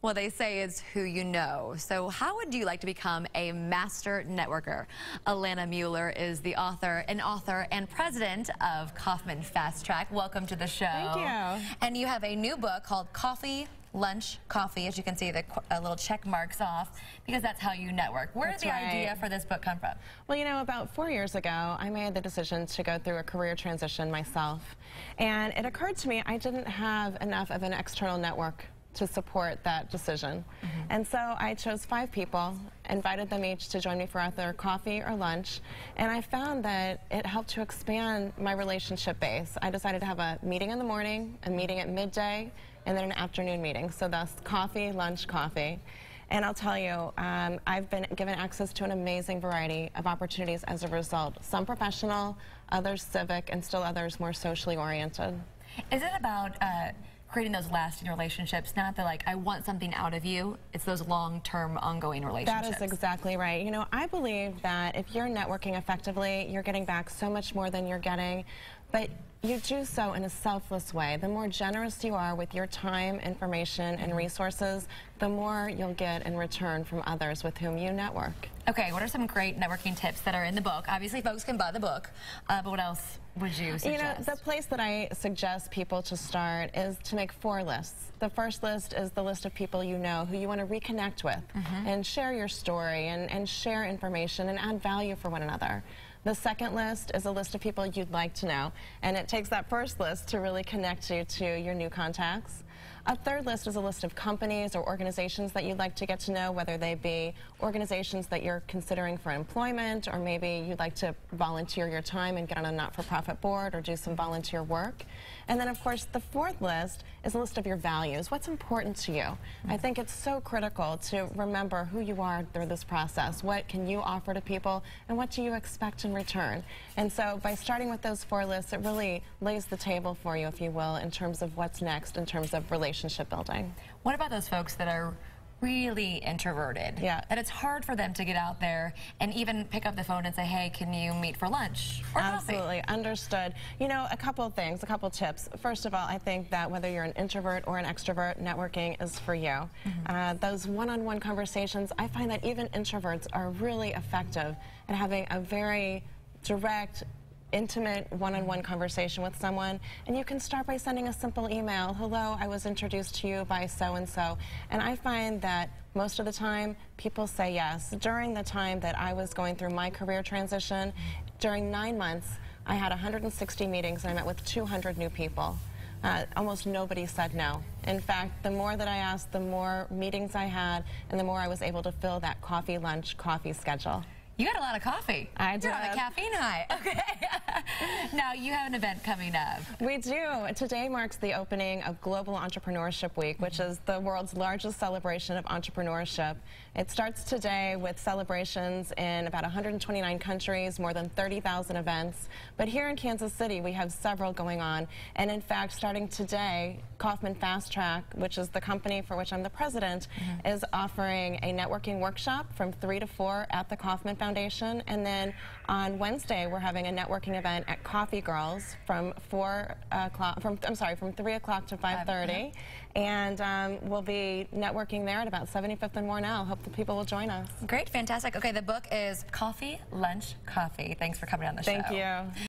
Well, they say it's who you know. So how would you like to become a master networker? Alana Muller is the author and president of Kauffman FastTrac. Welcome to the show. Thank you. And you have a new book called Coffee, Lunch, Coffee. As you can see, the little check marks off, because that's how you network. Where did the idea for this book come from? Well, you know, about 4 years ago, I made the decision to go through a career transition myself. And it occurred to me I didn't have enough of an external network to support that decision. And so I chose 5 people, invited them each to join me for either coffee or lunch, and I found that it helped to expand my relationship base. I decided to have a meeting in the morning, a meeting at midday, and then an afternoon meeting. So thus coffee, lunch, coffee. And I'll tell you, I've been given access to an amazing variety of opportunities as a result. Some professional, others civic, and still others more socially oriented. Is it about creating those lasting relationships, not the like, I want something out of you, it's those long-term ongoing relationships? That is exactly right. You know, I believe that if you're networking effectively, you're getting back so much more than you're getting, but you do so in a selfless way. The more generous you are with your time, information, and resources, the more you'll get in return from others with whom you network. Okay, what are some great networking tips that are in the book? Obviously, folks can buy the book, but what else would you suggest? You know, the place that I suggest people to start is to make 4 lists. The first list is the list of people you know who you want to reconnect with and share your story and share information and add value for one another. The second list is a list of people you'd like to know, and it takes that first list to really connect you to your new contacts. A third list is a list of companies or organizations that you'd like to get to know, whether they be organizations that you're considering for employment, or maybe you'd like to volunteer your time and get on a not-for-profit board or do some volunteer work. And then, of course, the fourth list is a list of your values. What's important to you? I think it's so critical to remember who you are through this process. What can you offer to people, and what do you expect in return? And so by starting with those 4 lists, it really lays the table for you, if you will, in terms of what's next in terms of relationship building. What about those folks that are really introverted? Yeah. That it's hard for them to get out there and even pick up the phone and say, hey, can you meet for lunch or coffee? Absolutely, understood. You know, a couple of things, a couple of tips. First of all, I think that whether you're an introvert or an extrovert, networking is for you. Those one-on-one conversations, I find that even introverts are really effective at having a very direct, intimate one-on-one conversation with someone, and you can start by sending a simple email. Hello, I was introduced to you by so-and-so, and I find that most of the time people say yes. During the time that I was going through my career transition, during 9 months, I had 160 meetings and I met with 200 new people. Almost nobody said no. In fact, the more that I asked, the more meetings I had, and the more I was able to fill that coffee, lunch, coffee schedule. You had a lot of coffee. I did. You're on a caffeine high. Okay. Now, you have an event coming up. We do. Today marks the opening of Global Entrepreneurship Week, which is the world's largest celebration of entrepreneurship. It starts today with celebrations in about 129 countries, more than 30,000 events. But here in Kansas City, we have several going on. And in fact, starting today, Kauffman FastTrac, which is the company for which I'm the president, is offering a networking workshop from 3 to 4 at the Kauffman Foundation, and then on Wednesday we're having a networking event at Coffee Girls from 3 o'clock to 5:30, and we'll be networking there at about 75th and Warnell. Hope the people will join us. Great, fantastic. Okay, the book is Coffee, Lunch, Coffee. Thanks for coming on the show. Thank you.